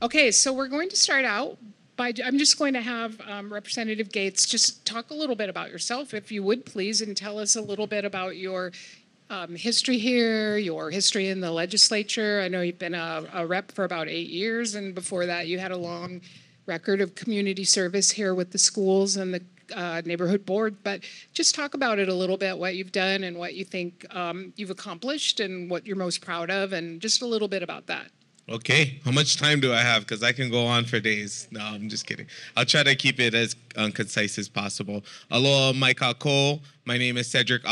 Okay, so we're going to start out by, I'm just going to have Representative Gates just talk a little bit about yourself, if you would please, and tell us a little bit about your history here, your history in the legislature. I know you've been a rep for about 8 years, and before that you had a long record of community service here with the schools and the neighborhood board. But just talk about it a little bit, what you've done and what you think you've accomplished and what you're most proud of, and just a little bit about that. Okay, how much time do I have? Because I can go on for days. No, I'm just kidding. I'll try to keep it as concise as possible. Aloha, mai kako. My name is Cedric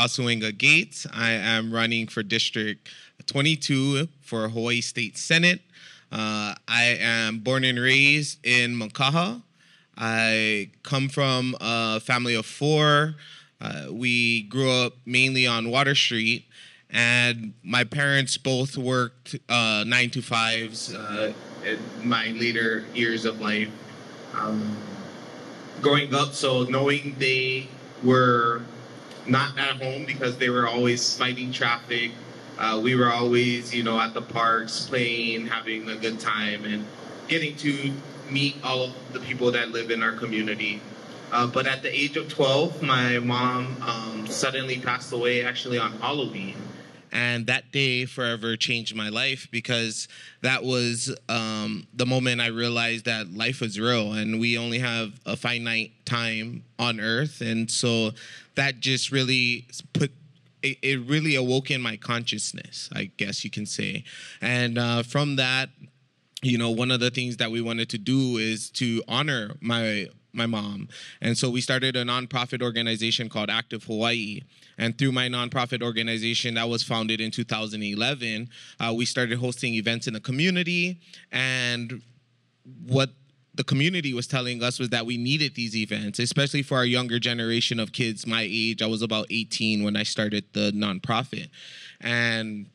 Gates. I am running for District 22 for Hawaii State Senate. I am born and raised in Makaha. I come from a family of 4. We grew up mainly on Water Street. And my parents both worked 9 to 5s in my later years of life. Growing up, so knowing they were not at home because they were always fighting traffic. We were always, at the parks, playing, having a good time, and getting to meet all of the people that live in our community. But at the age of 12, my mom suddenly passed away, actually on Halloween. And that day forever changed my life, because that was the moment I realized that life was real and we only have a finite time on Earth. And so that just really it really awoke in my consciousness, I guess you can say. And from that, one of the things that we wanted to do is to honor my mom. And so we started a nonprofit organization called Active Hawaii. And through my nonprofit organization that was founded in 2011, we started hosting events in the community. And what the community was telling us was that we needed these events, especially for our younger generation of kids my age. I was about 18 when I started the nonprofit. And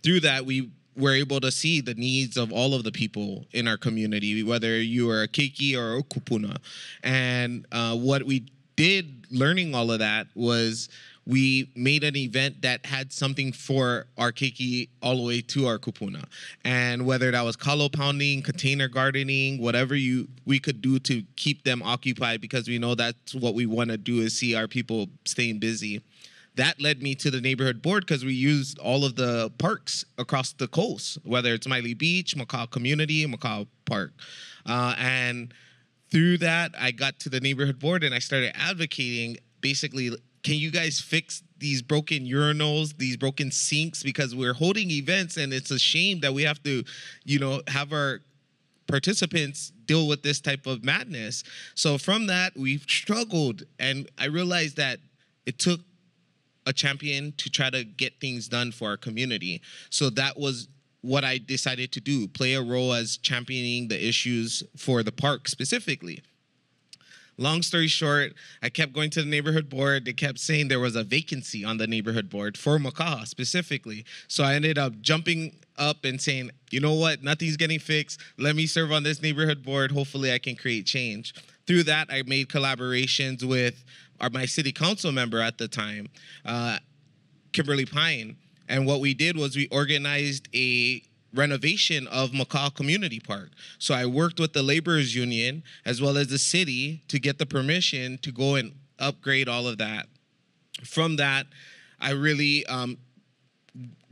through that, we were able to see the needs of all of the people in our community, whether you are a keiki or a kupuna. And what we did learning all of that was we made an event that had something for our keiki all the way to our kupuna. And whether that was kalo pounding, container gardening, whatever we could do to keep them occupied, because we know that's what we want to do, is see our people staying busy. That led me to the neighborhood board, because we used all of the parks across the coast, whether it's Maili Beach, Makaha Community, Makaha Park. And through that, I got to the neighborhood board and I started advocating, basically, can you guys fix these broken urinals, these broken sinks? Because we're holding events and it's a shame that we have to, have our participants deal with this type of madness. So from that, we've struggled. And I realized that it took a champion to try to get things done for our community. So that was what I decided to do, play a role as championing the issues for the park specifically. Long story short, I kept going to the neighborhood board. They kept saying there was a vacancy on the neighborhood board for Makaha specifically. So I ended up jumping up and saying, you know what, nothing's getting fixed. Let me serve on this neighborhood board. Hopefully I can create change. Through that, I made collaborations with my city council member at the time, Kimberly Pine. And what we did was we organized a renovation of Makaha Community Park. So I worked with the laborers union as well as the city to get the permission to go and upgrade all of that. From that, I really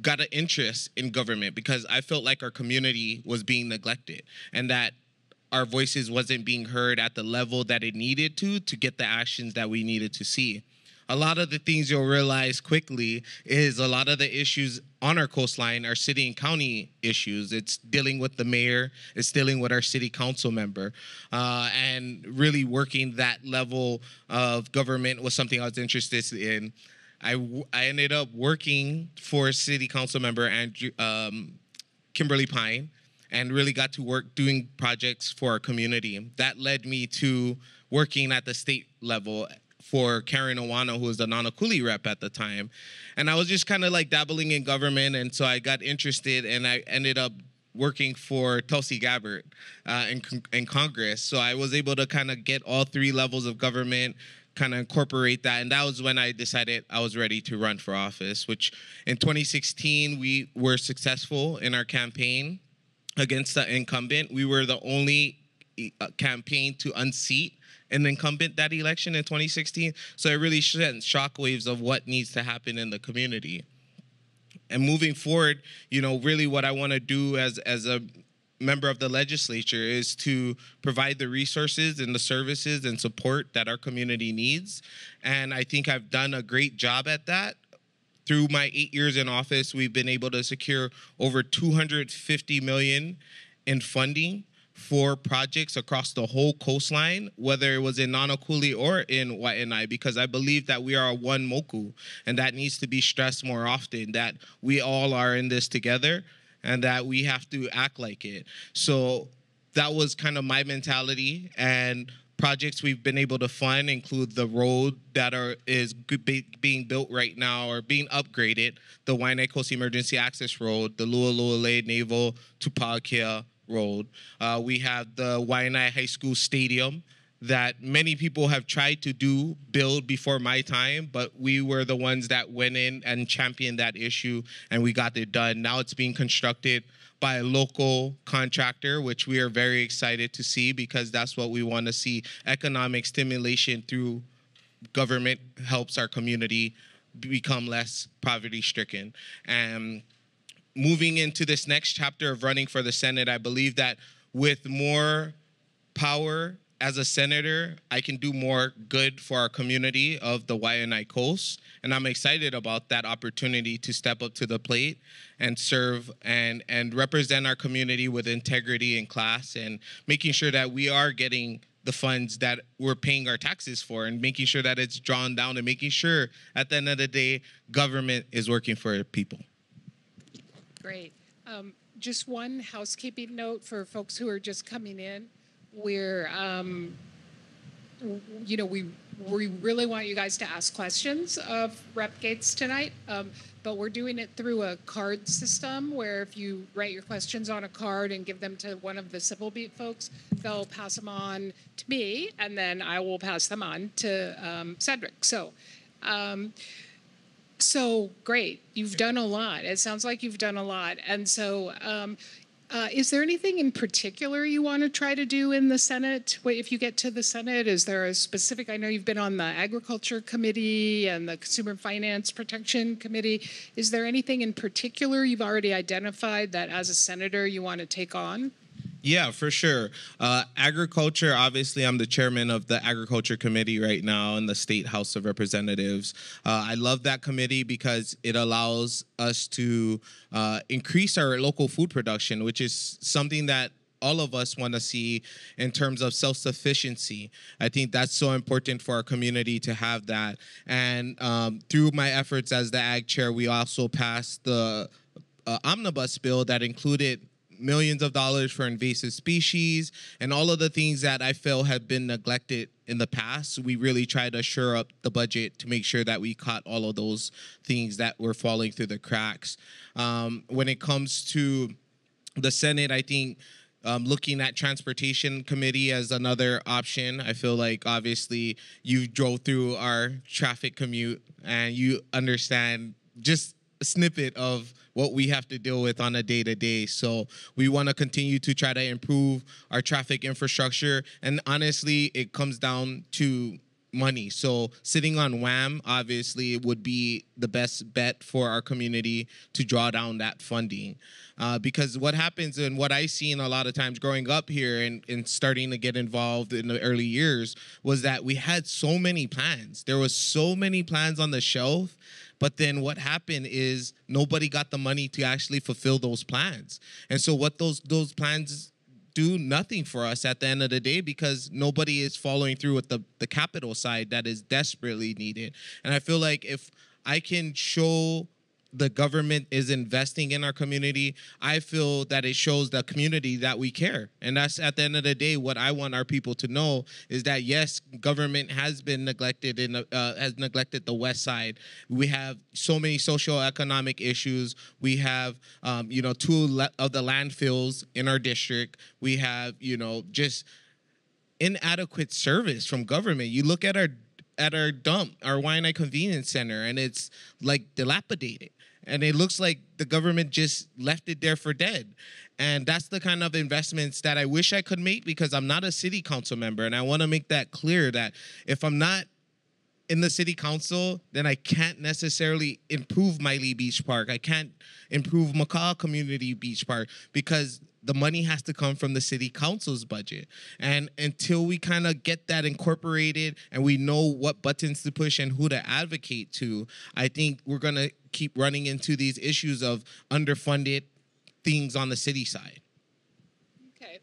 got an interest in government, because I felt like our community was being neglected and that our voices wasn't being heard at the level that it needed to get the actions that we needed to see. A lot of the things you'll realize quickly is a lot of the issues on our coastline are city and county issues. It's dealing with the mayor, it's dealing with our city council member, and really working that level of government was something I was interested in. I ended up working for city council member Kimberly Pine, and really got to work doing projects for our community. That led me to working at the state level for Karen Owana, who was the Nanakuli rep at the time. And I was just kind of like dabbling in government, and so I got interested, and I ended up working for Tulsi Gabbard in Congress. So I was able to kind of get all 3 levels of government, kind of incorporate that, and that was when I decided I was ready to run for office, which in 2016, we were successful in our campaign. against the incumbent. We were the only campaign to unseat an incumbent that election in 2016. So it really sent shockwaves of what needs to happen in the community. And moving forward, really what I want to do as a member of the legislature is to provide the resources and the services and support that our community needs. And I think I've done a great job at that. Through my 8 years in office, we've been able to secure over $250 million in funding for projects across the whole coastline, whether it was in Nanakuli or in Waianae, because I believe that we are one moku, and that needs to be stressed more often, that we all are in this together and that we have to act like it. So that was kind of my mentality, and projects we've been able to fund include the road that is being built right now or being upgraded, the Waianae Coast Emergency Access Road, the Lualua Naval to Pākea Road. We have the Waianae High School Stadium that many people have tried to build before my time, but we were the ones that went in and championed that issue, and we got it done. Now it's being constructed by a local contractor, which we are very excited to see, because that's what we want to see. Economic stimulation through government helps our community become less poverty-stricken. And moving into this next chapter of running for the Senate, I believe that with more power as a senator, I can do more good for our community of the Waianae Coast. And I'm excited about that opportunity to step up to the plate and serve and represent our community with integrity and class, and making sure that we are getting the funds that we're paying our taxes for, and making sure that it's drawn down, and making sure at the end of the day, government is working for people. Great. Just one housekeeping note for folks who are just coming in. We're, we really want you guys to ask questions of Rep. Gates tonight, but we're doing it through a card system where if you write your questions on a card and give them to one of the Civil Beat folks, they'll pass them on to me, and then I will pass them on to Cedric. So great. You've done a lot. It sounds like you've done a lot. And so is there anything in particular you want to try to do in the Senate? If you get to the Senate, is there a specific, I know you've been on the Agriculture Committee and the Consumer Finance Protection Committee. Is there anything in particular you've already identified that as a senator you want to take on? Yeah, for sure. Agriculture, obviously, I'm the chairman of the Agriculture Committee right now in the State House of Representatives. I love that committee because it allows us to increase our local food production, which is something that all of us want to see in terms of self-sufficiency. I think that's so important for our community to have that. And through my efforts as the Ag Chair, we also passed the omnibus bill that included millions of dollars for invasive species and all of the things that I feel have been neglected in the past. We really try to shore up the budget to make sure that we caught all of those things that were falling through the cracks. When it comes to the Senate, I think looking at Transportation Committee as another option. I feel like obviously you drove through our traffic commute and you understand just a snippet of what we have to deal with on a day-to-day. So we want to continue to try to improve our traffic infrastructure. And honestly, it comes down to money. So sitting on WHAM obviously would be the best bet for our community to draw down that funding. Because what happens and what I seen a lot of times growing up here and starting to get involved in the early years was that we had so many plans. There was so many plans on the shelf. But then what happened is nobody got the money to actually fulfill those plans. And so what those plans do nothing for us at the end of the day because nobody is following through with the capital side that is desperately needed. And I feel like if I can show the government is investing in our community, I feel that it shows the community that we care. And that's at the end of the day, what I want our people to know is that, yes, government has been neglected and has neglected the West Side. We have so many socioeconomic issues. We have, two of the landfills in our district. We have, just inadequate service from government. You look at our dump, our Waianae Convenience Center, and it's like dilapidated. and it looks like the government just left it there for dead. And that's the kind of investments that I wish I could make, because I'm not a city council member. And I want to make that clear, that if I'm not in the city council, then I can't necessarily improve Maili Beach Park. I can't improve Makaha Community Beach Park, because the money has to come from the city council's budget. And until we kind of get that incorporated and we know what buttons to push and who to advocate to, I think we're going to keep running into these issues of underfunded things on the city side. Okay.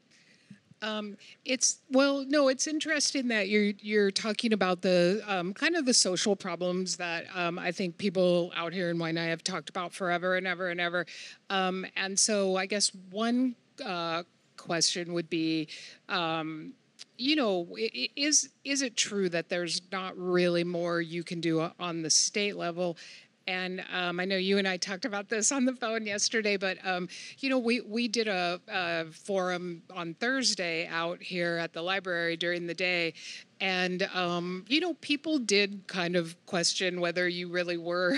It's interesting that you're talking about the kind of the social problems that I think people out here in Waianae have talked about forever and ever and ever. And so I guess one question would be, is it true that there's not really more you can do on the state level? And I know you and I talked about this on the phone yesterday, but we did a forum on Thursday out here at the library during the day, and people did kind of question whether you really were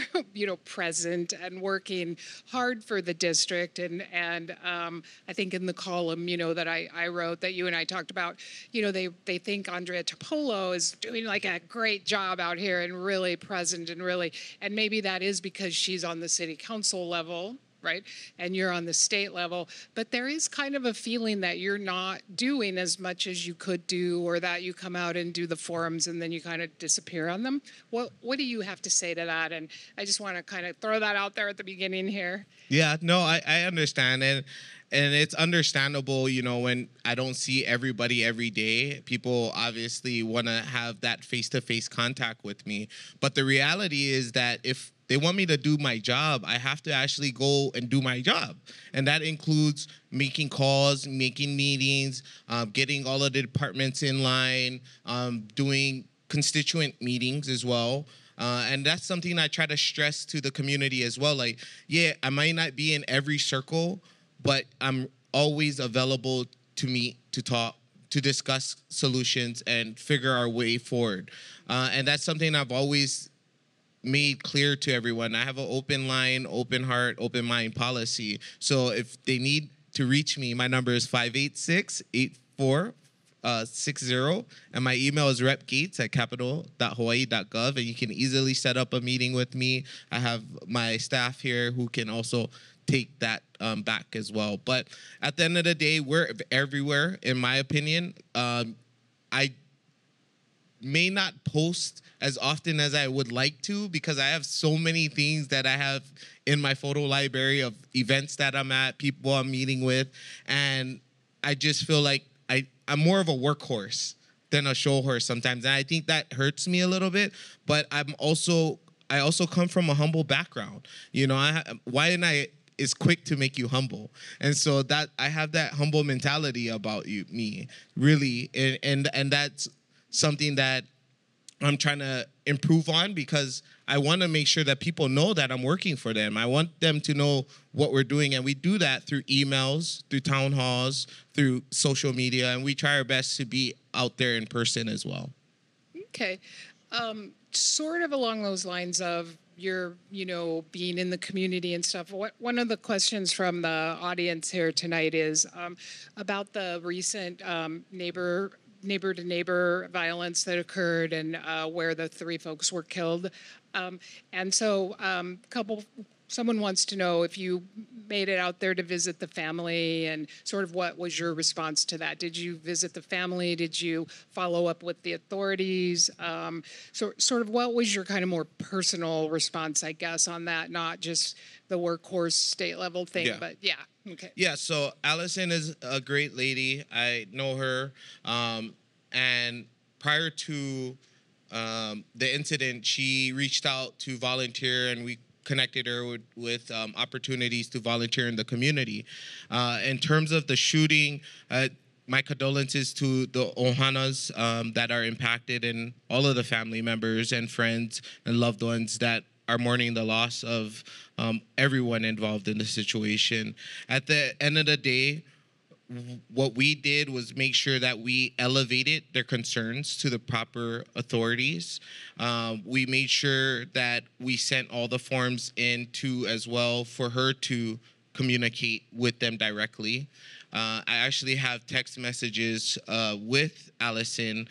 present and working hard for the district. And I think in the column that I wrote that you and I talked about, they think Andrea Topolo is doing like a great job out here and really present and maybe that is because she's on the city council level, right? And you're on the state level, but there is kind of a feeling that you're not doing as much as you could do, or that you come out and do the forums and then you kind of disappear on them. What do you have to say to that? And I just want to kind of throw that out there at the beginning here. Yeah, no, I understand. And it's understandable, when I don't see everybody every day. People obviously want to have that face-to-face contact with me. But the reality is that if they want me to do my job, I have to actually go and do my job. And that includes making calls, making meetings, getting all of the departments in line, doing constituent meetings as well. And that's something I try to stress to the community as well. Like, yeah, I might not be in every circle, but I'm always available to meet, to talk, to discuss solutions and figure our way forward. And that's something I've always made clear to everyone. I have an open line, open heart, open mind policy. So if they need to reach me, my number is 586-8460, and my email is repgates@capital.hawaii.gov, and you can easily set up a meeting with me. I have my staff here who can also take that back as well. But at the end of the day, we're everywhere, in my opinion. I may not post as often as I would like to, because I have so many things that I have in my photo library of events that I'm at, people I'm meeting with, and I just feel like I'm more of a workhorse than a show horse sometimes, and I think that hurts me a little bit. But I also come from a humble background. Waianae is quick to make you humble, and so that I have that humble mentality about me, really, and that's something that I'm trying to improve on, because I want to make sure that people know that I'm working for them. I want them to know what we're doing, and we do that through emails, through town halls, through social media, and we try our best to be out there in person as well. Okay. Sort of along those lines of your, being in the community and stuff. One of the questions from the audience here tonight is about the recent neighbor-to-neighbor violence that occurred, and where the 3 folks were killed. And so someone wants to know if you made it out there to visit the family, and sort of what was your response to that? Did you visit the family? Did you follow up with the authorities? Sort of what was your kind of more personal response, I guess, on that, not just the workhorse state level thing, but yeah. Okay. Yeah, so Allison is a great lady. I know her. And prior to the incident, she reached out to volunteer, and we connected her with opportunities to volunteer in the community. In terms of the shooting, my condolences to the Ohanas that are impacted, and all of the family members and friends and loved ones that are mourning the loss of everyone involved in the situation. At the end of the day, what we did was make sure that we elevated their concerns to the proper authorities. We made sure that we sent all the forms in to as well for her to communicate with them directly. I actually have text messages with Allison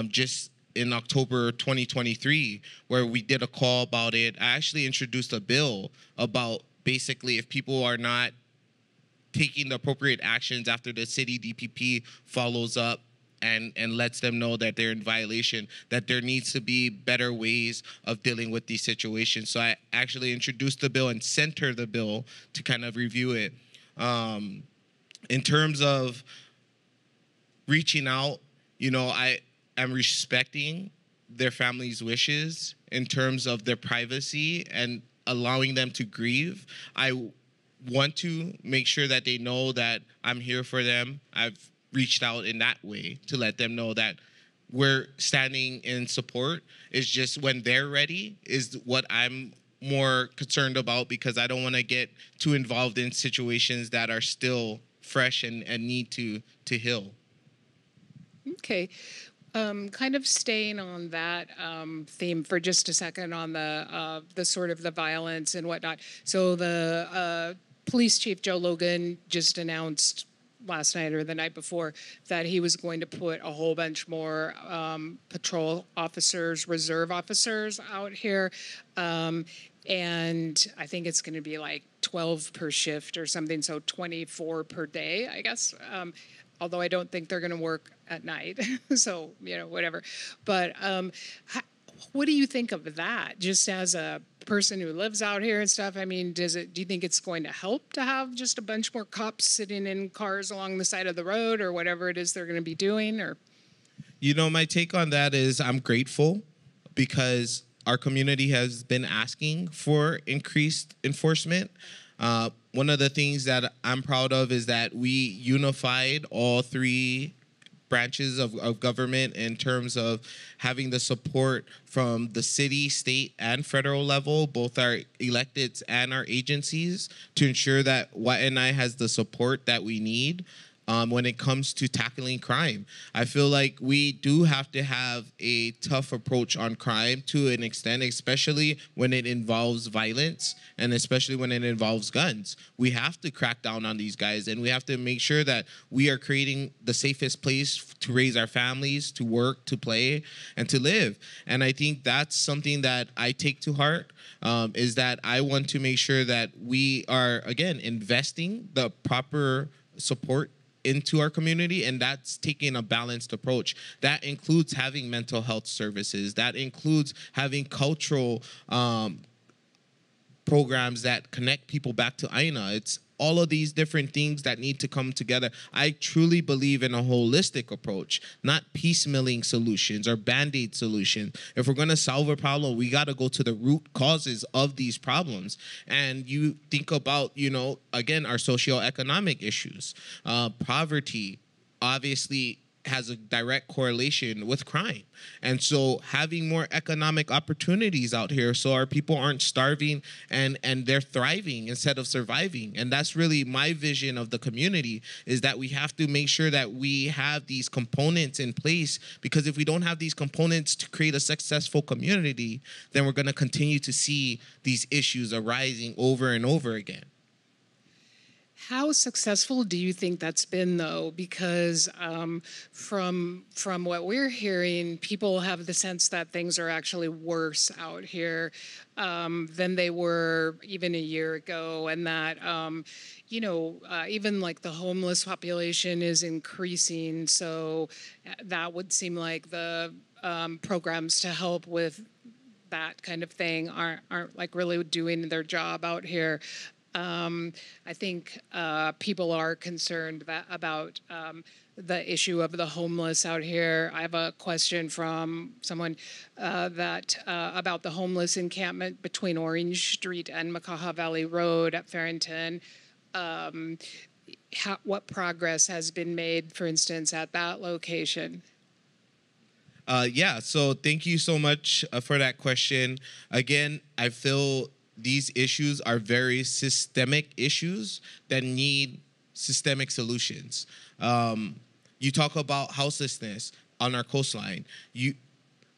just in October 2023 where we did a call about it. I actually introduced a bill about basically if people are not taking the appropriate actions after the city DPP follows up and lets them know that they're in violation, that there needs to be better ways of dealing with these situations. So I actually introduced the bill and sent her the bill to kind of review it. In terms of reaching out, I am respecting their family's wishes in terms of their privacy and allowing them to grieve. I want to make sure that they know that I'm here for them. I've reached out in that way to let them know that we're standing in support. It's just when they're ready is what I'm more concerned about, because I don't want to get too involved in situations that are still fresh and need to heal. Okay. Kind of staying on that theme for just a second on the sort of the violence and whatnot. So the Police Chief Joe Logan just announced last night or the night before that he was going to put a whole bunch more patrol officers, reserve officers out here. And I think it's going to be like 12 per shift or something, so 24 per day, I guess. Although I don't think they're going to work at night, so, whatever. But what do you think of that, just as a person who lives out here and stuff? I mean, do you think it's going to help to have just a bunch more cops sitting in cars along the side of the road or whatever it is they're going to be doing? Or, my take on that is I'm grateful because our community has been asking for increased enforcement. One of the things that I'm proud of is that we unified all three branches of government in terms of having the support from the city, state, and federal level, both our electeds and our agencies, to ensure that Waianae has the support that we need when it comes to tackling crime. I feel like we do have to have a tough approach on crime to an extent, especially when it involves violence and especially when it involves guns. We have to crack down on these guys, and we have to make sure that we are creating the safest place to raise our families, to work, to play, and to live. And I think that's something that I take to heart, is that I want to make sure that we are, again, investing the proper support into our community, and that's taking a balanced approach. That includes having mental health services. That includes having cultural programs that connect people back to Aina. It's all of these different things that need to come together. I truly believe in a holistic approach, not piecemealing solutions or band-aid solutions. If we're going to solve a problem, we got to go to the root causes of these problems. And you think about, again, our socioeconomic issues. Poverty obviously has a direct correlation with crime. And so having more economic opportunities out here so our people aren't starving and they're thriving instead of surviving. And that's really my vision of the community, is that we have to make sure that we have these components in place, because if we don't have these components to create a successful community, then we're going to continue to see these issues arising over and over again. How successful do you think that's been, though? Because from what we're hearing, people have the sense that things are actually worse out here than they were even a year ago, and that even like the homeless population is increasing. So that would seem like the programs to help with that kind of thing aren't like really doing their job out here. I think people are concerned about the issue of the homeless out here. I have a question from someone about the homeless encampment between Orange Street and Makaha Valley Road at Farrington. What progress has been made, for instance, at that location? So thank you so much for that question. Again, I feel these issues are very systemic issues that need systemic solutions. You talk about houselessness on our coastline.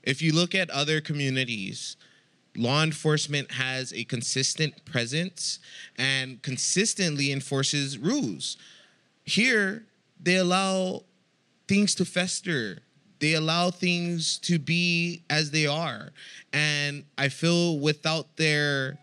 If you look at other communities, law enforcement has a consistent presence and consistently enforces rules. Here, they allow things to fester. They allow things to be as they are. And I feel without their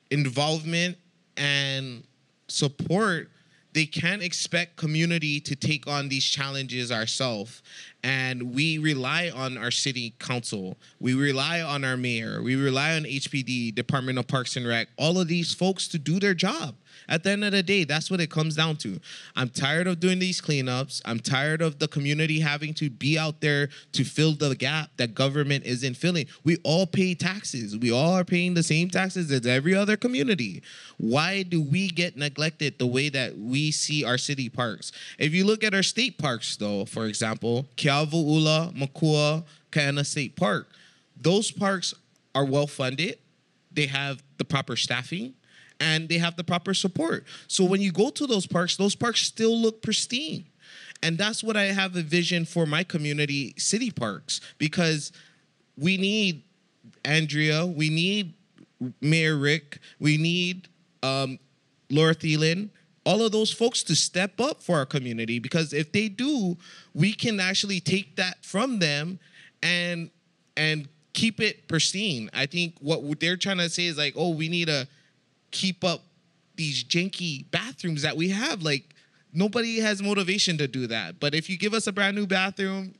involvement and support, they can't expect community to take on these challenges ourselves. And we rely on our city council. We rely on our mayor. We rely on HPD, Department of Parks and Rec, all of these folks to do their job. At the end of the day, that's what it comes down to. I'm tired of doing these cleanups. I'm tired of the community having to be out there to fill the gap that government isn't filling. We all pay taxes. We all are paying the same taxes as every other community. Why do we get neglected the way that we see our city parks? If you look at our state parks, though, for example, Makaha, Makua, Kaena State Park, those parks are well funded. They have the proper staffing, and they have the proper support. So when you go to those parks still look pristine. And that's what I have a vision for my community city parks, because we need Andrea, we need Mayor Rick, we need Laura Thielen, all of those folks to step up for our community, because if they do, we can actually take that from them and keep it pristine. I think what they're trying to say is like, oh, we need to keep up these janky bathrooms that we have. Like, nobody has motivation to do that. But if you give us a brand new bathroom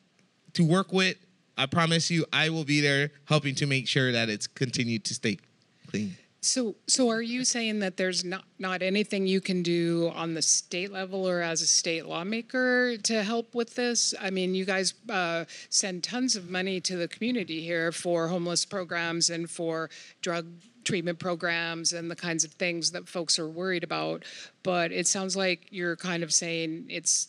to work with, I promise you I will be there helping to make sure that it's continued to stay clean. So are you saying that there's not anything you can do on the state level or as a state lawmaker to help with this? I mean, you guys send tons of money to the community here for homeless programs and for drug treatment programs and the kinds of things that folks are worried about. But it sounds like you're kind of saying it's,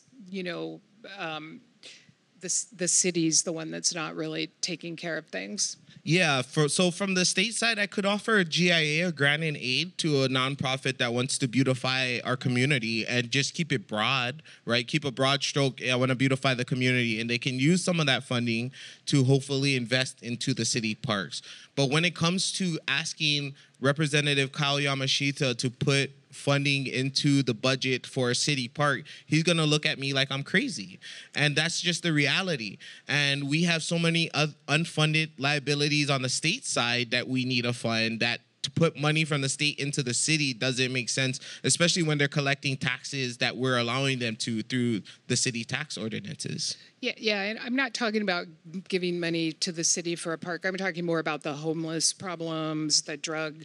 the city's the one that's not really taking care of things. Yeah, so from the state side, I could offer a GIA, a grant and aid, to a nonprofit that wants to beautify our community and just keep it broad, right? Keep a broad stroke. I want to beautify the community, and they can use some of that funding to hopefully invest into the city parks. But when it comes to asking Representative Kyle Yamashita to put funding into the budget for a city park, he's going to look at me like I'm crazy. And that's just the reality. And we have so many unfunded liabilities on the state side that we need to fund, that to put money from the state into the city doesn't make sense, especially when they're collecting taxes that we're allowing them to through the city tax ordinances. Yeah, and I'm not talking about giving money to the city for a park. I'm talking more about the homeless problems, the drug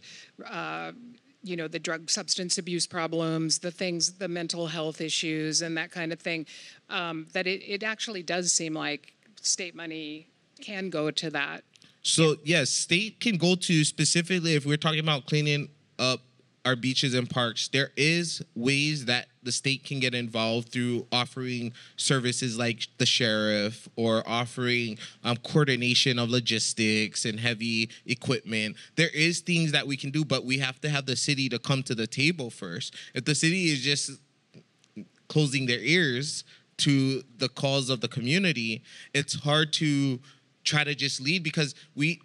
substance abuse problems, the mental health issues and that kind of thing, that it actually does seem like state money can go to that. So, yes, state can go to, specifically if we're talking about cleaning up our beaches and parks, there is ways that the state can get involved through offering services like the sheriff, or offering coordination of logistics and heavy equipment. There is things that we can do, but we have to have the city to come to the table first. If the city is just closing their ears to the calls of the community, it's hard to try to just lead, because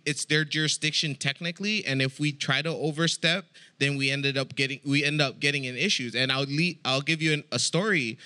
it's their jurisdiction technically, and if we try to overstep, then we end up getting in issues. And I'll give you a story.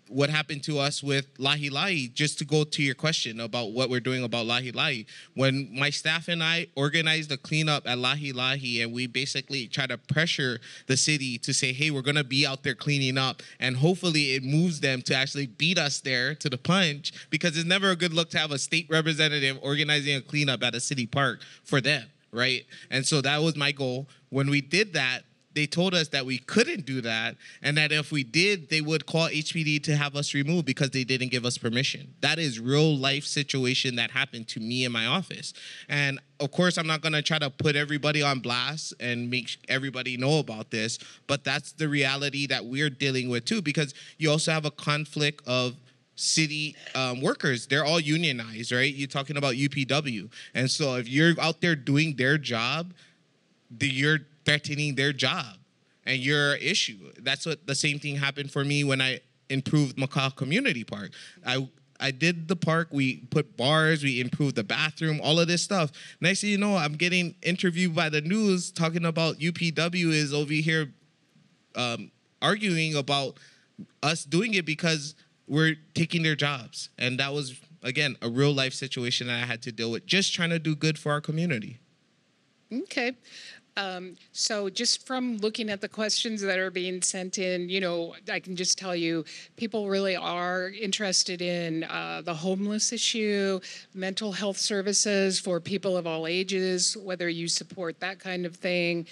What happened to us with Lahi Lahi, just to go to your question about what we're doing about Lahi Lahi. When my staff and I organized a cleanup at Lahi Lahi, and we basically try to pressure the city to say, hey, we're going to be out there cleaning up, and hopefully it moves them to actually beat us there to the punch, because it's never a good look to have a state representative organizing a cleanup at a city park for them, right? And so that was my goal. When we did that, they told us that we couldn't do that, and that if we did, they would call HPD to have us removed because they didn't give us permission. That is real life situation that happened to me in my office. And of course, I'm not going to try to put everybody on blast and make everybody know about this, but that's the reality that we're dealing with too, because you also have a conflict of city workers. They're all unionized, right? You're talking about UPW. And so if you're out there doing their job, you're threatening their job. and you're an issue. That's what the same thing happened for me when I improved Makaha Community Park. I did the park. We put bars. We improved the bathroom. All of this stuff. Next thing you know, I'm getting interviewed by the news talking about UPW is over here arguing about us doing it because we're taking their jobs. And that was, again, a real life situation that I had to deal with, just trying to do good for our community. Okay. So just from looking at the questions that are being sent in, you know, I can just tell you people really are interested in the homeless issue, mental health services for people of all ages, whether you support that kind of thing.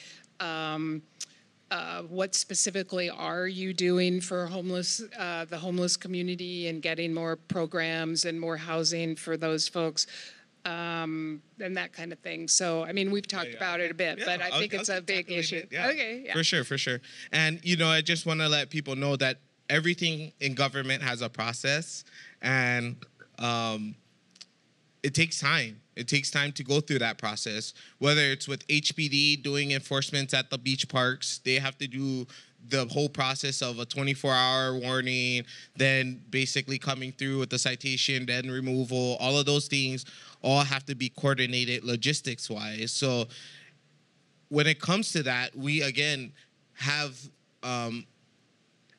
What specifically are you doing for the homeless community and getting more programs and more housing for those folks? And that kind of thing. So, I mean, we've talked about it a bit, but I think it's a big issue. Yeah. Okay, yeah. For sure. And, you know, I just want to let people know that everything in government has a process, and it takes time. It takes time to go through that process, whether it's with HPD doing enforcements at the beach parks. They have to do the whole process of a 24-hour warning, then basically coming through with the citation, then removal. All of those things all have to be coordinated logistics-wise. So when it comes to that, we, again, have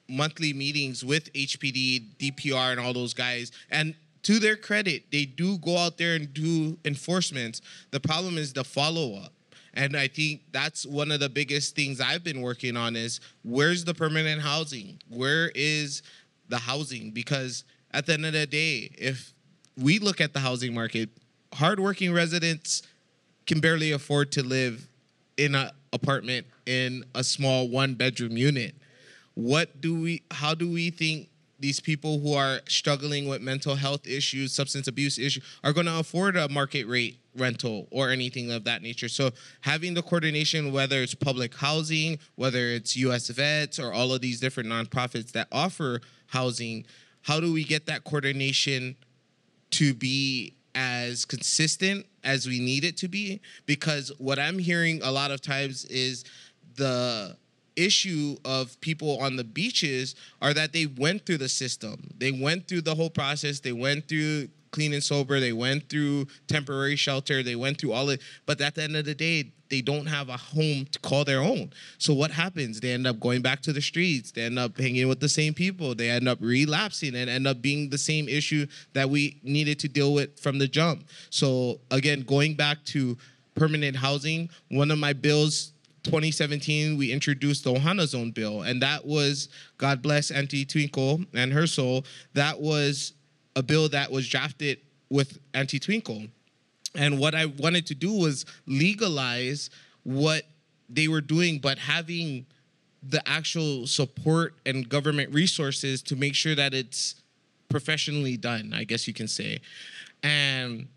monthly meetings with HPD, DPR, and all those guys. And to their credit, they do go out there and do enforcements. The problem is the follow-up. And I think that's one of the biggest things I've been working on is where's the permanent housing? Where is the housing? Because at the end of the day, if we look at the housing market, hardworking residents can barely afford to live in an apartment in a small one-bedroom unit. How do we think these people who are struggling with mental health issues, substance abuse issues, are going to afford a market rate rental or anything of that nature? So having the coordination, whether it's public housing, whether it's U.S. Vets, or all of these different nonprofits that offer housing, how do we get that coordination to be as consistent as we need it to be? Because what I'm hearing a lot of times is the issue of people on the beaches are that they went through the system. They went through the whole process. They went through clean and sober. They went through temporary shelter. They went through all it. But at the end of the day, they don't have a home to call their own. So what happens? They end up going back to the streets. They end up hanging with the same people. They end up relapsing and end up being the same issue that we needed to deal with from the jump. So again, going back to permanent housing, one of my bills, 2017, we introduced the Ohana Zone bill, and that was, God bless Auntie Twinkle and her soul, that was a bill that was drafted with Auntie Twinkle. And what I wanted to do was legalize what they were doing, but having the actual support and government resources to make sure that it's professionally done, I guess you can say. And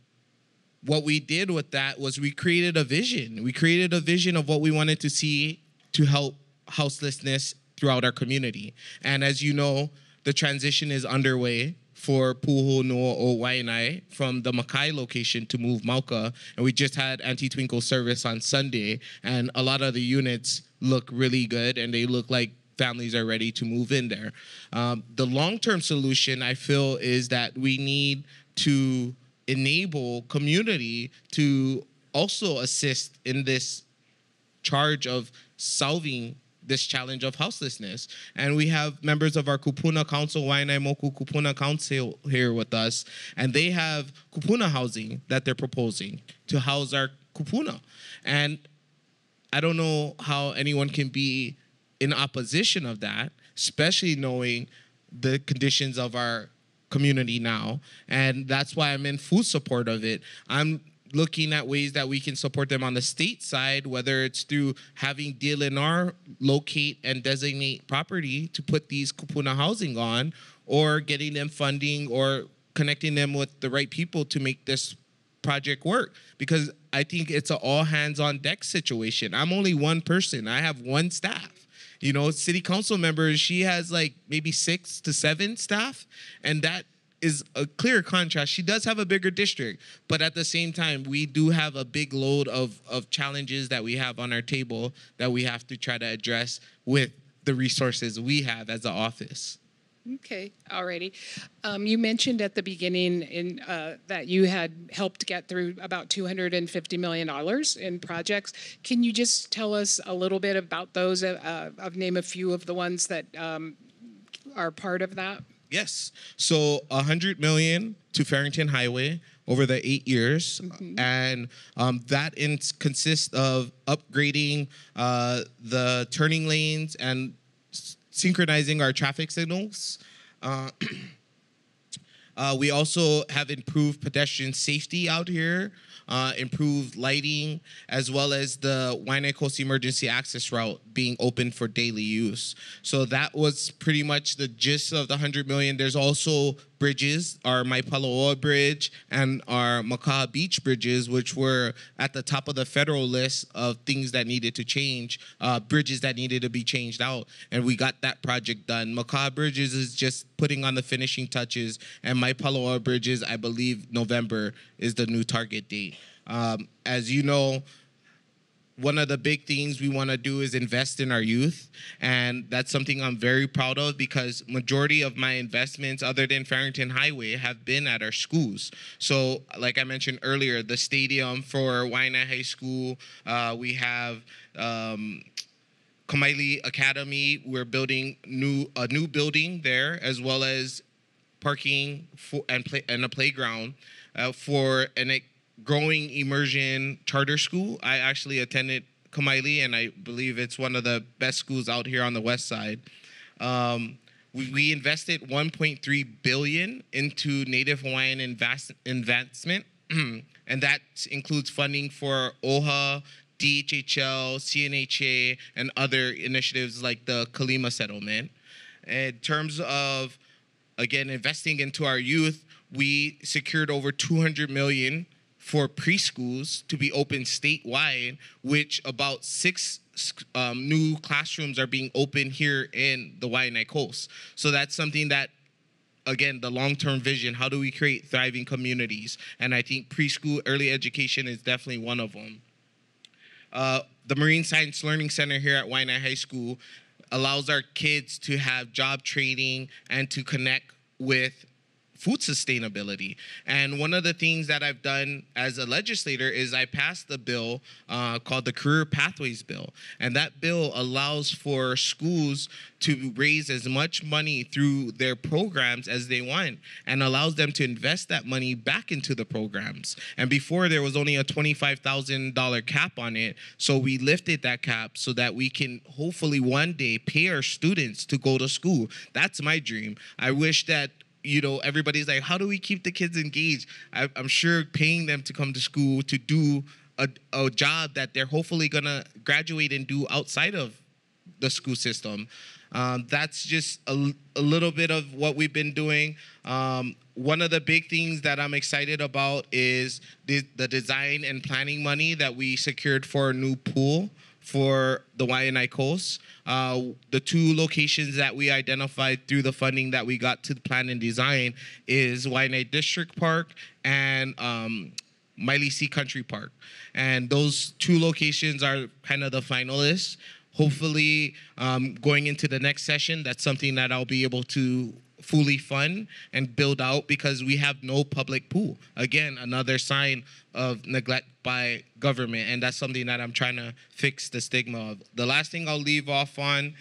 what we did with that was we created a vision. We created a vision of what we wanted to see to help houselessness throughout our community. And as you know, the transition is underway for Puho Noa o Waianae from the Makai location to move Mauka. And we just had Auntie Twinkle service on Sunday, and a lot of the units look really good, and they look like families are ready to move in there. The long-term solution, I feel, is that we need to enable community to also assist in this charge of solving this challenge of houselessness. And we have members of our Kupuna Council, Waianae Moku Kupuna Council here with us, and they have kupuna housing that they're proposing to house our kupuna. And I don't know how anyone can be in opposition of that, especially knowing the conditions of our community now. And that's why I'm in full support of it. I'm looking at ways that we can support them on the state side, whether it's through having DLNR locate and designate property to put these kupuna housing on, or getting them funding or connecting them with the right people to make this project work. Because I think it's an all hands on deck situation. I'm only one person. I have one staff. You know, city council members, she has like maybe 6 to 7 staff, and that is a clear contrast. She does have a bigger district, but at the same time, we do have a big load of challenges that we have on our table that we have to try to address with the resources we have as an office. Okay, alrighty. You mentioned at the beginning that you had helped get through about $250 million in projects. Can you just tell us a little bit about those, name a few of the ones that are part of that? Yes. So $100 million to Farrington Highway over the 8 years. Mm-hmm. And that consists of upgrading the turning lanes and synchronizing our traffic signals. We also have improved pedestrian safety out here, improved lighting, as well as the Waianae Coast Emergency Access Route being open for daily use. So that was pretty much the gist of the $100 million. There's also bridges, our Maipaloa Bridge and our Makaha Beach bridges, which were at the top of the federal list of things that needed to change, bridges that needed to be changed out. And we got that project done. Makaha Bridges is just putting on the finishing touches, and Maipaloa Bridges, I believe November is the new target date. As you know, one of the big things we want to do is invest in our youth, and that's something I'm very proud of because majority of my investments other than Farrington Highway have been at our schools. So like I mentioned earlier, the stadium for Waianae High School, we have Maili Academy. We're building a new building there, as well as parking and a playground for an growing immersion charter school. I actually attended Maili, and I believe it's one of the best schools out here on the west side. We invested $1.3 billion into Native Hawaiian investment, and that includes funding for OHA, DHHL, CNHA, and other initiatives like the Kalima settlement. In terms of, again, investing into our youth, we secured over $200 million for preschools to be open statewide, which about 6 new classrooms are being opened here in the Waianae Coast. So that's something that, again, the long-term vision, how do we create thriving communities? And I think preschool early education is definitely one of them. The Marine Science Learning Center here at Waianae High School allows our kids to have job training and to connect with food sustainability. And one of the things that I've done as a legislator is I passed a bill called the Career Pathways Bill. And that bill allows for schools to raise as much money through their programs as they want and allows them to invest that money back into the programs. And before there was only a $25,000 cap on it. So we lifted that cap so that we can hopefully one day pay our students to go to school. That's my dream. I wish that everybody's like, how do we keep the kids engaged? I'm sure paying them to come to school to do a job that they're hopefully going to graduate and do outside of the school system. That's just a little bit of what we've been doing. One of the big things that I'm excited about is the design and planning money that we secured for a new pool for the Waianae Coast. The 2 locations that we identified through the funding that we got to the plan and design is Waianae District Park and Maili Sea Country Park. And those 2 locations are kind of the finalists. Hopefully, going into the next session, that's something that I'll be able to fully fund and build out because we have no public pool. Again, another sign of neglect by government, and that's something that I'm trying to fix the stigma of. The last thing I'll leave off on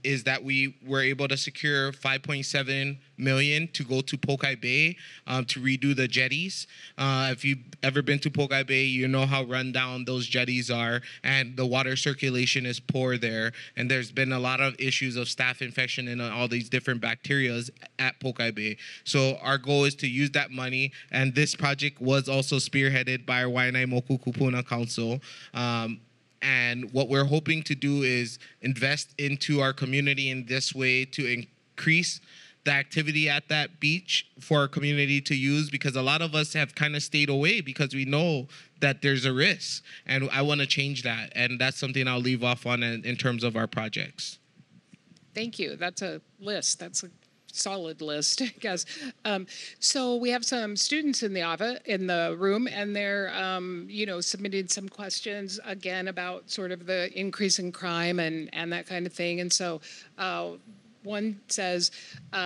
is that we were able to secure $5.7 million to go to Pokai Bay to redo the jetties. If you've ever been to Pokai Bay, you know how run down those jetties are, and the water circulation is poor there, and there's been a lot of issues of staph infection and all these different bacteria at Pokai Bay. So our goal is to use that money, and this project was also spearheaded by our Waianae Moku Kupuna Council. And what we're hoping to do is invest into our community in this way to increase the activity at that beach for our community to use, because a lot of us have kind of stayed away because we know that there's a risk, and I want to change that, and that's something I'll leave off on in terms of our projects. Thank you. That's a list. That's solid list, I guess. So we have some students in the room, and they're, submitting some questions again about sort of the increase in crime and that kind of thing. And so one says,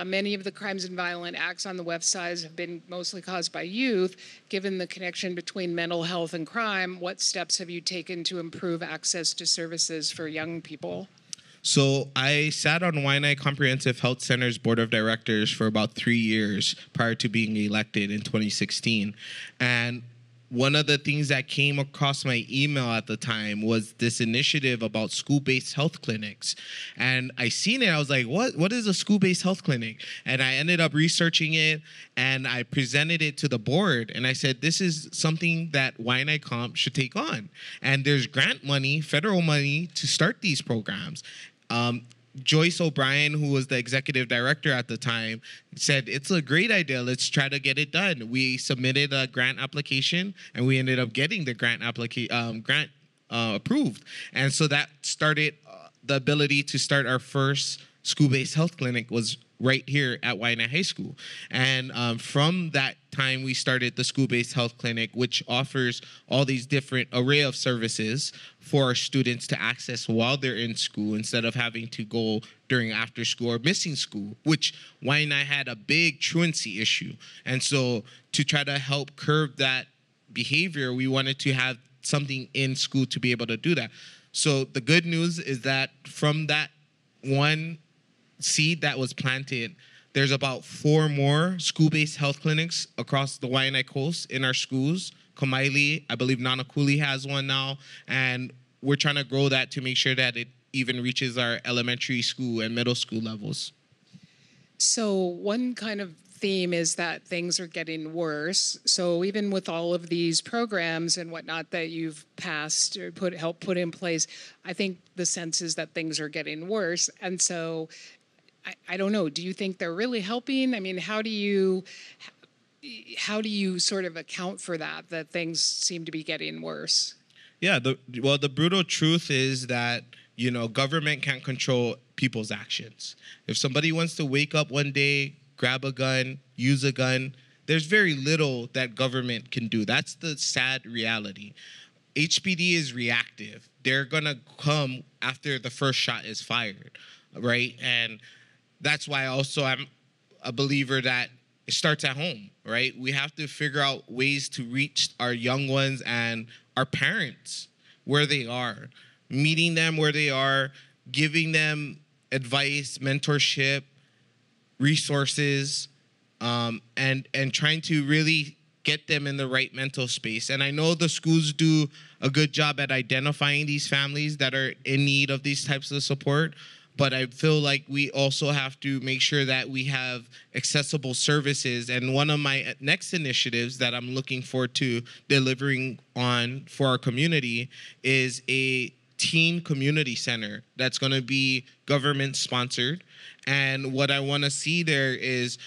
many of the crimes and violent acts on the west side have been mostly caused by youth. Given the connection between mental health and crime, what steps have you taken to improve access to services for young people? So I sat on Waianae Comprehensive Health Center's board of directors for about 3 years prior to being elected in 2016. And one of the things that came across my email at the time was this initiative about school-based health clinics. And I seen it, I was like, what is a school-based health clinic? And I ended up researching it, and I presented it to the board. And I said, this is something that Waianae Comp should take on. And there's grant money, federal money, to start these programs. Joyce O'Brien, who was the executive director at the time, said, it's a great idea. Let's try to get it done. We submitted a grant application, and we ended up getting the grant approved. And so that started the ability to start our first school-based health clinic was right here at Waianae High School. And from that time, we started the school-based health clinic, which offers all these different array of services for our students to access while they're in school instead of having to go during after school or missing school, which Waianae had a big truancy issue. And so to try to help curb that behavior, we wanted to have something in school to be able to do that. So the good news is that from that one seed that was planted, there's about 4 more school-based health clinics across the Waianae coast in our schools. Maili, I believe Nanakuli has one now, and we're trying to grow that to make sure that it even reaches our elementary school and middle school levels. So one kind of theme is that things are getting worse. So even with all of these programs and whatnot that you've passed or helped put in place, I think the sense is that things are getting worse. And so I don't know, do you think they're really helping? I mean, how do you sort of account for that things seem to be getting worse? Yeah, the brutal truth is that, government can't control people's actions. If somebody wants to wake up one day, grab a gun, use a gun, there's very little that government can do. That's the sad reality. HPD is reactive. They're going to come after the first shot is fired, right? And that's why also I'm a believer that it starts at home, right? We have to figure out ways to reach our young ones and our parents where they are, meeting them where they are, giving them advice, mentorship, resources, and trying to really get them in the right mental space. And I know the schools do a good job at identifying these families that are in need of these types of support. But I feel like we also have to make sure that we have accessible services. And one of my next initiatives that I'm looking forward to delivering on for our community is a teen community center that's going to be government sponsored. And what I want to see there is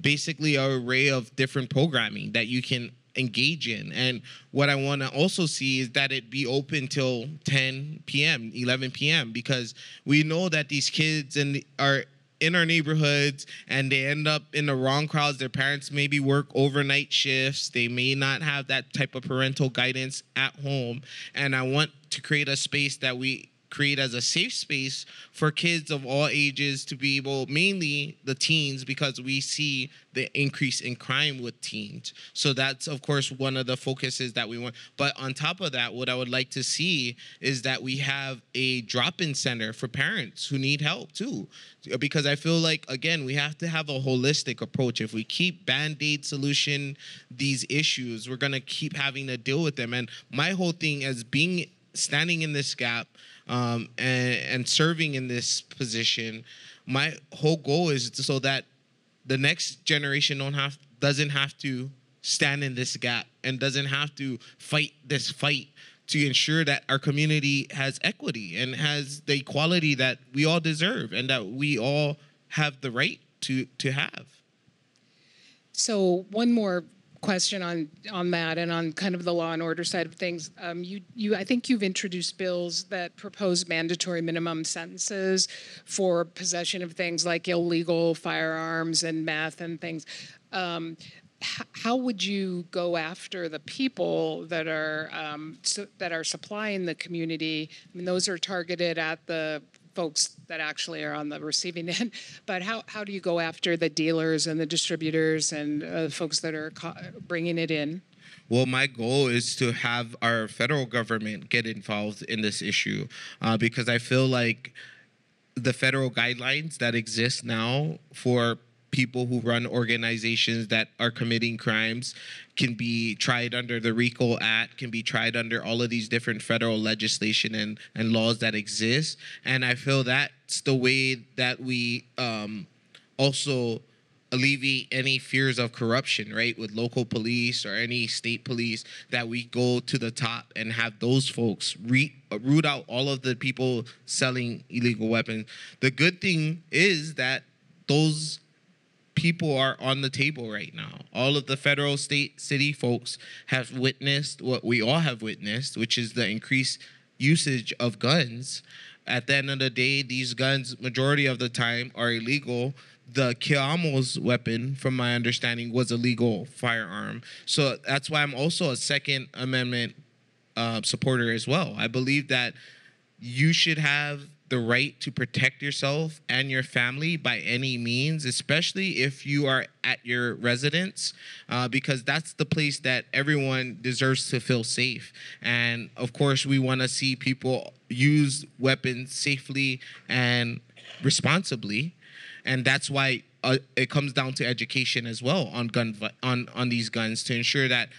basically an array of different programming that you can engage in. And what I want to also see is that it be open till 10 p.m., 11 p.m., because we know that these kids are in our neighborhoods and they end up in the wrong crowds. Their parents maybe work overnight shifts. They may not have that type of parental guidance at home. And I want to create a space that we create as a safe space for kids of all ages to be able, mainly the teens, because we see the increase in crime with teens. So that's, of course, one of the focuses that we want. But on top of that, what I would like to see is that we have a drop-in center for parents who need help too. Because I feel like, again, we have to have a holistic approach. If we keep Band-Aid solution these issues, we're going to keep having to deal with them. And my whole thing as standing in this gap, and serving in this position, my whole goal is so that the next generation doesn't have to stand in this gap and doesn't have to fight this fight to ensure that our community has equity and has the equality that we all deserve and that we all have the right to have. So one more question on that and on kind of the law and order side of things. I think you've introduced bills that propose mandatory minimum sentences for possession of things like illegal firearms and meth and things. How would you go after the people that are supplying the community? I mean, those are targeted at the folks that actually are on the receiving end, but how do you go after the dealers and the distributors and folks that are bringing it in? Well, my goal is to have our federal government get involved in this issue because I feel like the federal guidelines that exist now for people who run organizations that are committing crimes can be tried under the RICO Act, can be tried under all of these different federal legislation and laws that exist. And I feel that's the way that we also alleviate any fears of corruption, right? With local police or any state police, that we go to the top and have those folks root out all of the people selling illegal weapons. The good thing is that those people are on the table right now. All of the federal, state, city folks have witnessed what we all have witnessed, which is the increased usage of guns. At the end of the day, these guns, majority of the time, are illegal. The Keamo's weapon, from my understanding, was a legal firearm. So that's why I'm also a Second Amendment supporter as well. I believe that you should have the right to protect yourself and your family by any means, especially if you are at your residence, because that's the place that everyone deserves to feel safe. And of course, we want to see people use weapons safely and responsibly. And that's why it comes down to education as well on these guns, to ensure that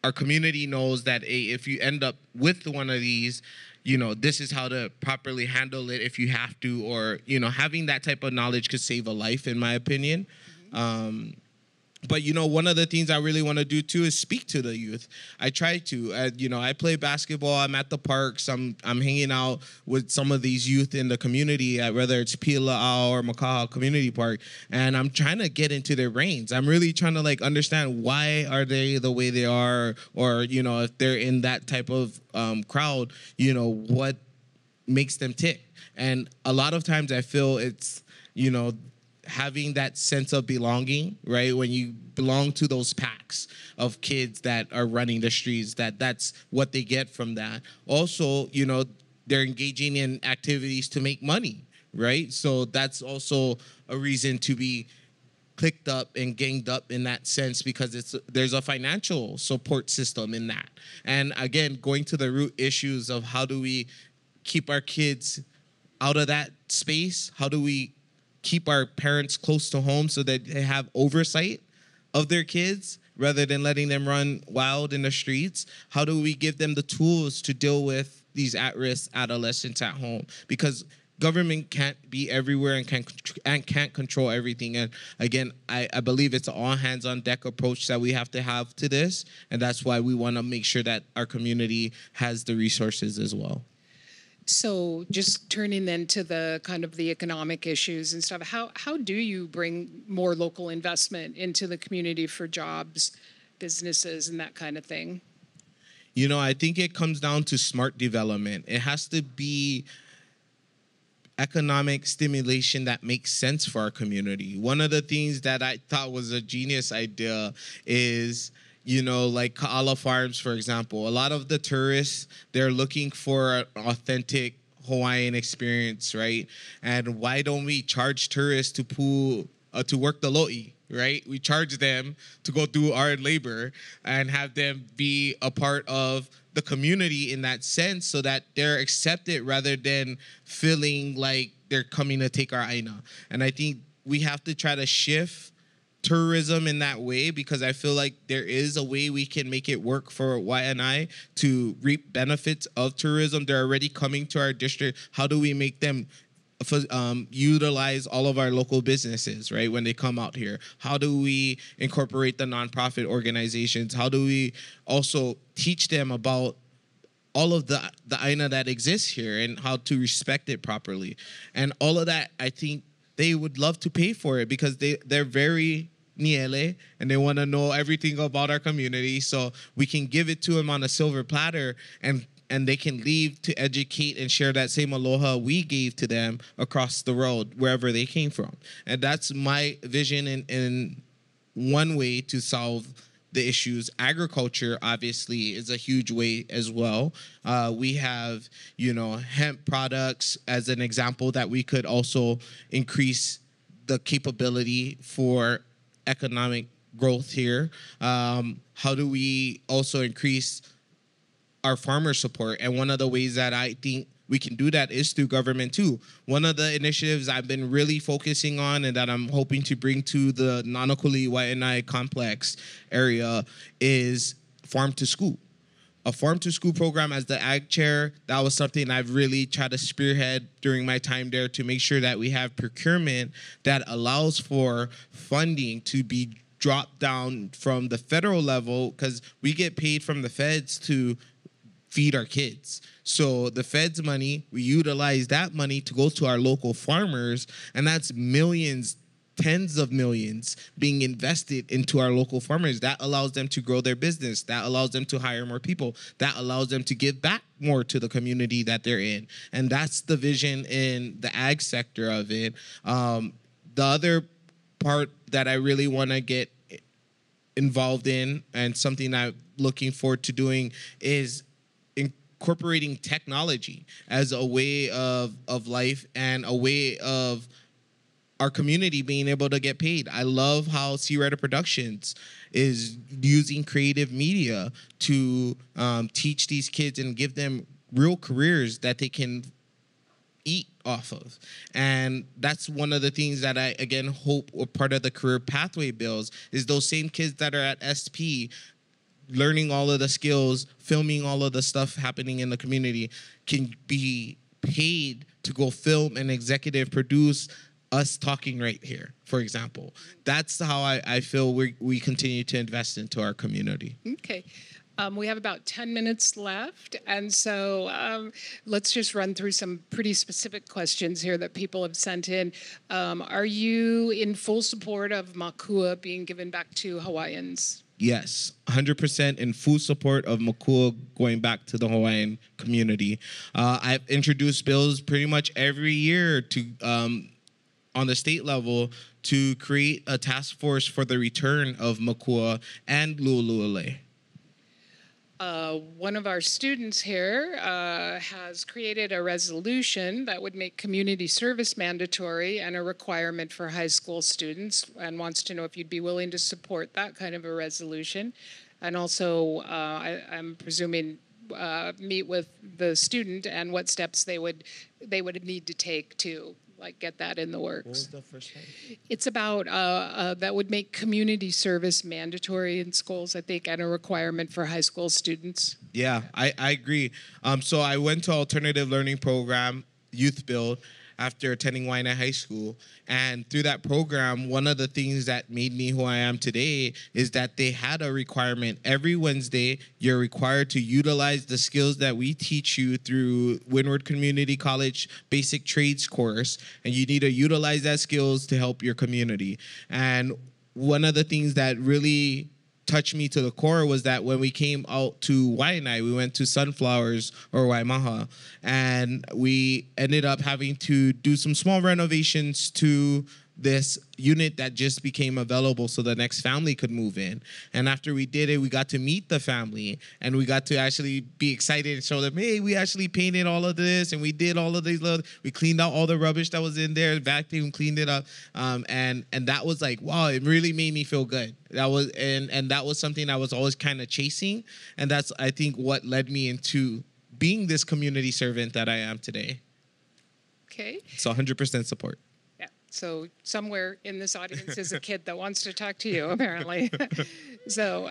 our community knows that if you end up with one of these, this is how to properly handle it if you have to, or, having that type of knowledge could save a life, in my opinion. But, one of the things I really want to do, too, is speak to the youth. I try to. I play basketball. I'm at the parks. I'm hanging out with some of these youth in the community, whether it's Pila'au or Makaha Community Park, and I'm trying to get into their brains. I'm really trying to, understand why are they the way they are, or, if they're in that type of crowd, what makes them tick. And a lot of times I feel it's, having that sense of belonging, right? When you belong to those packs of kids that are running the streets, that's what they get from that. Also, they're engaging in activities to make money, right? So that's also a reason to be clicked up and ganged up in that sense, because there's a financial support system in that. And again, going to the root issues of how do we keep our kids out of that space? How do we keep our parents close to home so that they have oversight of their kids rather than letting them run wild in the streets? How do we give them the tools to deal with these at-risk adolescents at home? Because government can't be everywhere and can't control everything. And again, I believe it's an all-hands-on-deck approach that we have to this, and that's why we want to make sure that our community has the resources as well. So just turning then to the kind of the economic issues and stuff, how do you bring more local investment into the community for jobs, businesses, and that kind of thing? I think it comes down to smart development. It has to be economic stimulation that makes sense for our community. One of the things that I thought was a genius idea is, like Ka'ala Farms, for example. A lot of the tourists, they're looking for an authentic Hawaiian experience, right? And why don't we charge tourists to work the lo'i, right? We charge them to go do our labor and have them be a part of the community in that sense, so that they're accepted rather than feeling like they're coming to take our aina. And I think we have to try to shift tourism in that way, because I feel like there is a way we can make it work for Waianae to reap benefits of tourism. They're already coming to our district. How do we make them utilize all of our local businesses, right, when they come out here? How do we incorporate the nonprofit organizations? How do we also teach them about all of the aina that exists here and how to respect it properly? And all of that, I think they would love to pay for it, because they're very niele, and they want to know everything about our community. So we can give it to them on a silver platter, and they can leave to educate and share that same aloha we gave to them across the road, wherever they came from. And that's my vision in one way to solve the issues. Agriculture, obviously, is a huge way as well. We have, hemp products as an example that we could also increase the capability for economic growth here. How do we also increase our farmer support? And one of the ways that I think we can do that is through government too. One of the initiatives I've been really focusing on and that I'm hoping to bring to the Nanakuli Waianae complex area is farm to school. A farm to school program as the ag chair, that was something I've really tried to spearhead during my time there to make sure that we have procurement that allows for funding to be dropped down from the federal level, because we get paid from the feds to feed our kids. So the feds' money, we utilize that money to go to our local farmers, and that's millions, tens of millions being invested into our local farmers. That allows them to grow their business. That allows them to hire more people. That allows them to give back more to the community that they're in. And that's the vision in the ag sector of it. The other part that I really want to get involved in, and something I'm looking forward to doing, is incorporating technology as a way of life and a way of our community being able to get paid. I love how Sea Rider Productions is using creative media to teach these kids and give them real careers that they can eat off of. And that's one of the things that I, again, hope or part of the career pathway bills is those same kids that are at SP learning all of the skills, filming all of the stuff happening in the community, can be paid to go film and executive produce us talking right here, for example. That's how I feel we continue to invest into our community. Okay. We have about 10 minutes left, and so let's just run through some pretty specific questions here that people have sent in. Are you in full support of Makua being given back to Hawaiians? Yes, 100% in full support of Makua going back to the Hawaiian community. I've introduced bills pretty much every year to on the state level to create a task force for the return of Makua and Lu'ulu'ule. One of our students here has created a resolution that would make community service mandatory and a requirement for high school students, and wants to know if you'd be willing to support that kind of a resolution. And also, I'm presuming, meet with the student and what steps they would need to take to get that in the works. What was the first one? It's about that would make community service mandatory in schools, I think, and a requirement for high school students. Yeah, I agree. So I went to alternative learning program, Youth Build, after attending Waianae High School. And through that program, one of the things that made me who I am today is that they had a requirement. Every Wednesday, you're required to utilize the skills that we teach you through Windward Community College Basic Trades course, and you need to utilize that skills to help your community. And one of the things that really touched me to the core was that when we came out to Waianae, we went to Sunflowers or Waimaha, and we ended up having to do some small renovations to this unit that just became available so the next family could move in. And after we did it, we got to meet the family, and we got to actually be excited and show them, hey, we actually painted all of this, and we did all of these we cleaned out all the rubbish that was in there, vacuumed, cleaned it up, and that was like, wow, it really made me feel good. That was and that was something I was always kind of chasing, and that's, I think, what led me into being this community servant that I am today. Okay. So 100% support. So somewhere in this audience is a kid that wants to talk to you, apparently. So,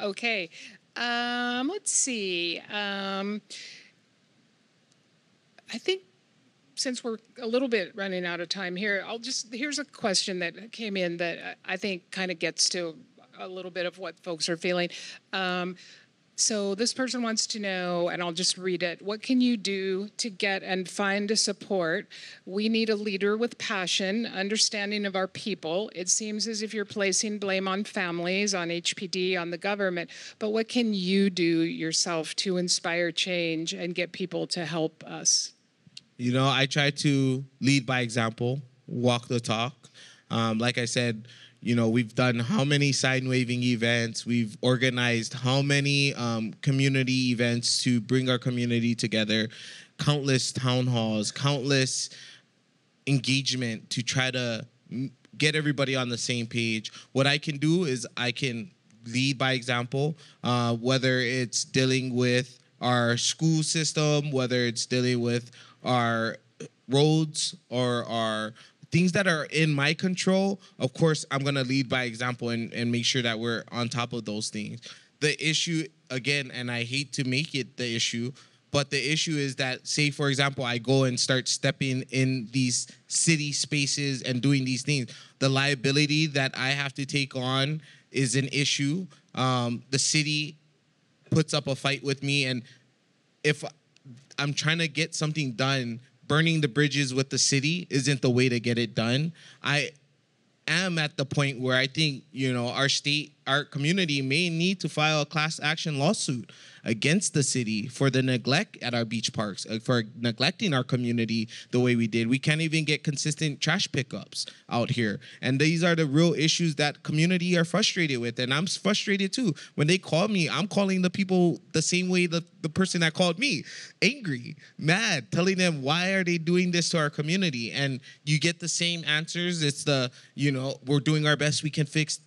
okay. Let's see. I think since we're a little bit running out of time here, here's a question that came in that I think kind of gets to a little bit of what folks are feeling. So this person wants to know, and I'll just read it. What can you do to get and find a support? We need a leader with passion, understanding of our people. It seems as if you're placing blame on families, on HPD, on the government. But what can you do yourself to inspire change and get people to help us? You know, I try to lead by example, walk the talk. Like I said, you know, we've done how many sign waving events? We've organized how many community events to bring our community together? Countless town halls, countless engagement to try to get everybody on the same page. What I can do is I can lead by example, whether it's dealing with our school system, whether it's dealing with our roads or our things that are in my control. Of course, I'm going to lead by example and make sure that we're on top of those things. The issue, again, and I hate to make it the issue, but the issue is that, say, for example, I go and start stepping in these city spaces and doing these things. The liability that I have to take on is an issue. The city puts up a fight with me, and if I'm trying to get something done, burning the bridges with the city isn't the way to get it done. I am at the point where I think, you know, our state, our community may need to file a class action lawsuit against the city for the neglect at our beach parks, for neglecting our community the way we did. We can't even get consistent trash pickups out here. And these are the real issues that community are frustrated with. And I'm frustrated too. When they call me, I'm calling the people the same way the person that called me, angry, mad, telling them, why are they doing this to our community? And you get the same answers. It's the, you know, we're doing our best we can fix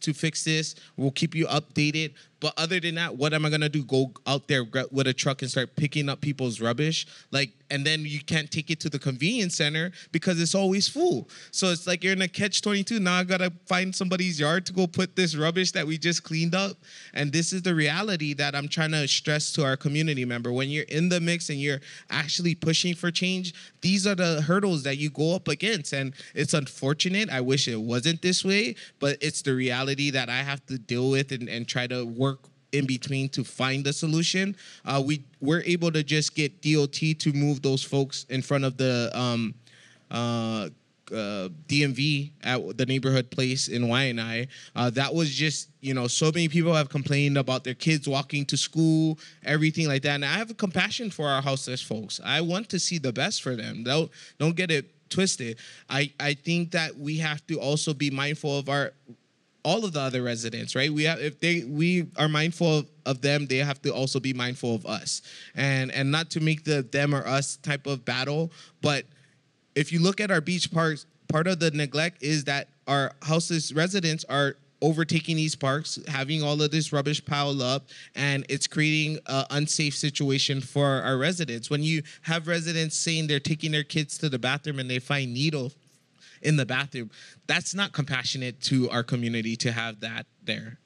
this. We'll keep you updated. But other than that, what am I going to do? Go out there with a truck and start picking up people's rubbish? Like, and then you can't take it to the convenience center because it's always full. So it's like you're in a catch-22. Now I got to find somebody's yard to go put this rubbish that we just cleaned up. And this is the reality that I'm trying to stress to our community member. When you're in the mix and you're actually pushing for change, these are the hurdles that you go up against. And it's unfortunate. I wish it wasn't this way, but it's the reality that I have to deal with and try to work in between to find the solution. We're able to just get DOT to move those folks in front of the DMV at the neighborhood place in Waianae. That was just, you know, so many people have complained about their kids walking to school, everything like that. And I have compassion for our houseless folks. I want to see the best for them. Don't get it twisted. I think that we have to also be mindful of all of the other residents, right? We are mindful of them, they have to also be mindful of us. And not to make the them or us type of battle, but if you look at our beach parks, part of the neglect is that our houseless residents are overtaking these parks, having all of this rubbish piled up, and it's creating an unsafe situation for our residents. When you have residents saying they're taking their kids to the bathroom and they find needles in the bathroom, that's not compassionate to our community to have that there.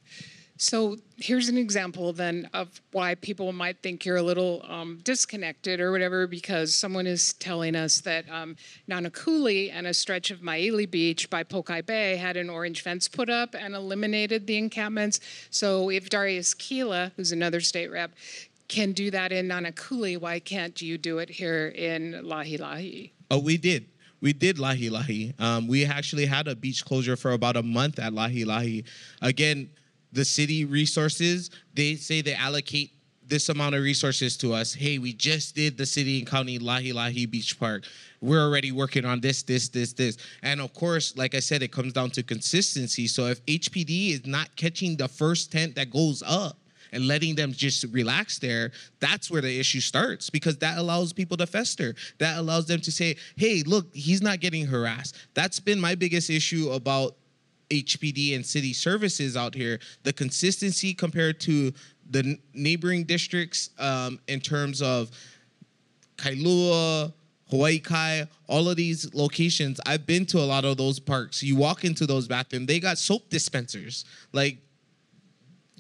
So here's an example then of why people might think you're a little disconnected or whatever, because someone is telling us that Nanakuli and a stretch of Maili Beach by Pokai Bay had an orange fence put up and eliminated the encampments. So if Darius Keela, who's another state rep, can do that in Nanakuli, why can't you do it here in Lahi Lahi? Oh, we did. We did Lahi Lahi. We actually had a beach closure for about a month at Lahi Lahi. Again, the city resources, they say they allocate this amount of resources to us. Hey, we just did the city and county Lahi Lahi Beach Park. We're already working on this. And of course, like I said, it comes down to consistency. So if HPD is not catching the first tent that goes up and letting them just relax there, that's where the issue starts, because that allows people to fester. That allows them to say, hey, look, he's not getting harassed. That's been my biggest issue about HPD and city services out here. The consistency compared to the neighboring districts in terms of Kailua, Hawaii Kai, all of these locations. I've been to a lot of those parks. You walk into those bathrooms, they got soap dispensers. Like,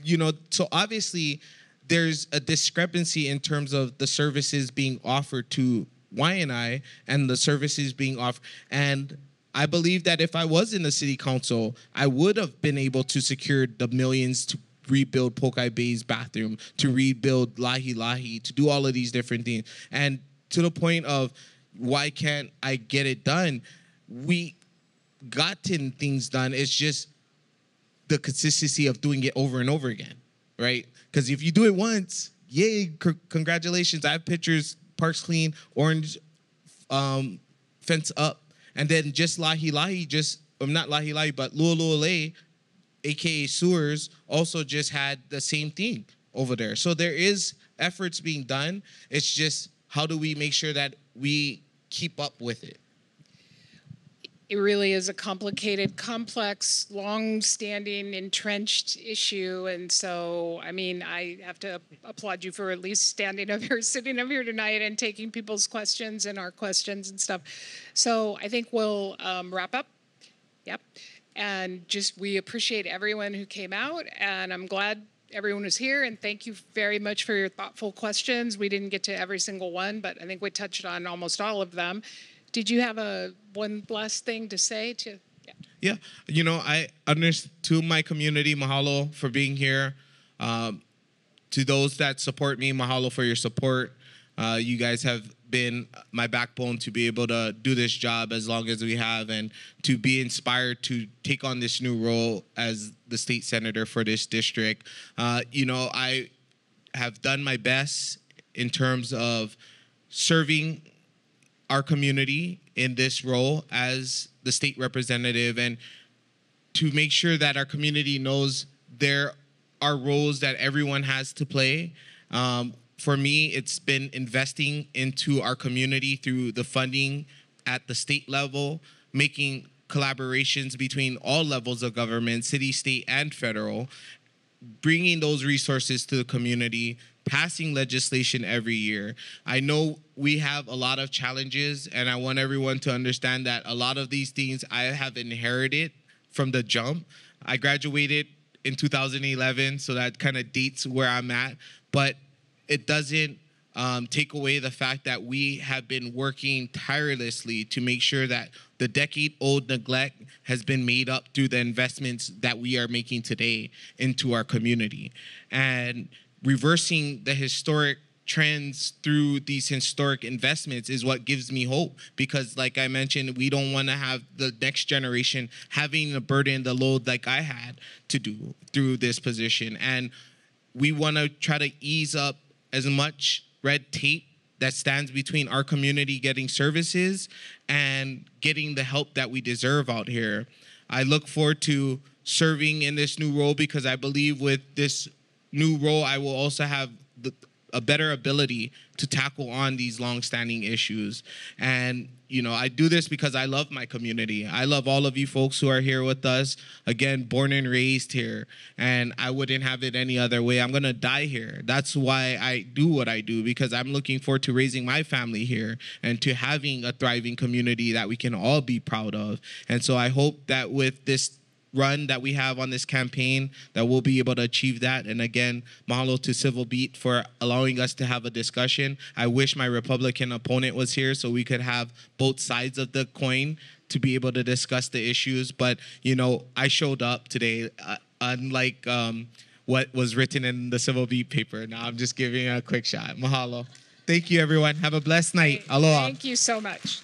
you know, so obviously there's a discrepancy in terms of the services being offered to Waianae and the services being offered. And I believe that if I was in the city council, I would have been able to secure the millions rebuild Pokai Bay's bathroom, to rebuild Lahi Lahi, to do all of these different things. And to the point of why can't I get it done? We gotten things done. It's just the consistency of doing it over and over again, right? Because if you do it once, yay, congratulations. I have pictures, parks clean, orange fence up. And then just Lahi Lahi, not Lahi Lahi, but Lu'ulu'ulei, aka sewers, also just had the same thing over there. So there is efforts being done. It's just how do we make sure that we keep up with it? It really is a complicated, complex, long-standing, entrenched issue. And so, I mean, I have to applaud you for at least sitting up here tonight and taking people's questions and our questions and stuff. So I think we'll wrap up. Yep. And just we appreciate everyone who came out, and I'm glad everyone was here, and thank you very much for your thoughtful questions. We didn't get to every single one, but I think we touched on almost all of them. Did you have one last thing to say? Yeah. I understood my community, mahalo for being here. To those that support me, mahalo for your support. You guys have been my backbone to be able to do this job as long as we have, and to be inspired to take on this new role as the state senator for this district. I have done my best in terms of serving our community in this role as the state representative, and to make sure that our community knows there are roles that everyone has to play. For me, it's been investing into our community through the funding at the state level, making collaborations between all levels of government, city, state, and federal, bringing those resources to the community, passing legislation every year. I know we have a lot of challenges, and I want everyone to understand that a lot of these things I have inherited from the jump. I graduated in 2011, so that kind of dates where I'm at, but it doesn't take away the fact that we have been working tirelessly to make sure that the decade-old neglect has been made up through the investments that we are making today into our community. And reversing the historic trends through these historic investments is what gives me hope, because like I mentioned, we don't want to have the next generation having the burden, the load like I had to do through this position. And we want to try to ease up as much red tape that stands between our community getting services and getting the help that we deserve out here. I look forward to serving in this new role, because I believe with this new role, I will also have a better ability to tackle on these long-standing issues. And, I do this because I love my community. I love all of you folks who are here with us. Again, born and raised here, and I wouldn't have it any other way. I'm going to die here. That's why I do what I do, because I'm looking forward to raising my family here and to having a thriving community that we can all be proud of. And so I hope that with this run that we have on this campaign, that we'll be able to achieve that. And again, mahalo to Civil Beat for allowing us to have a discussion. I wish my Republican opponent was here so we could have both sides of the coin to be able to discuss the issues. But, I showed up today, unlike what was written in the Civil Beat paper. Now I'm just giving a quick shot. Mahalo. Thank you, everyone. Have a blessed night. Aloha. Thank you so much.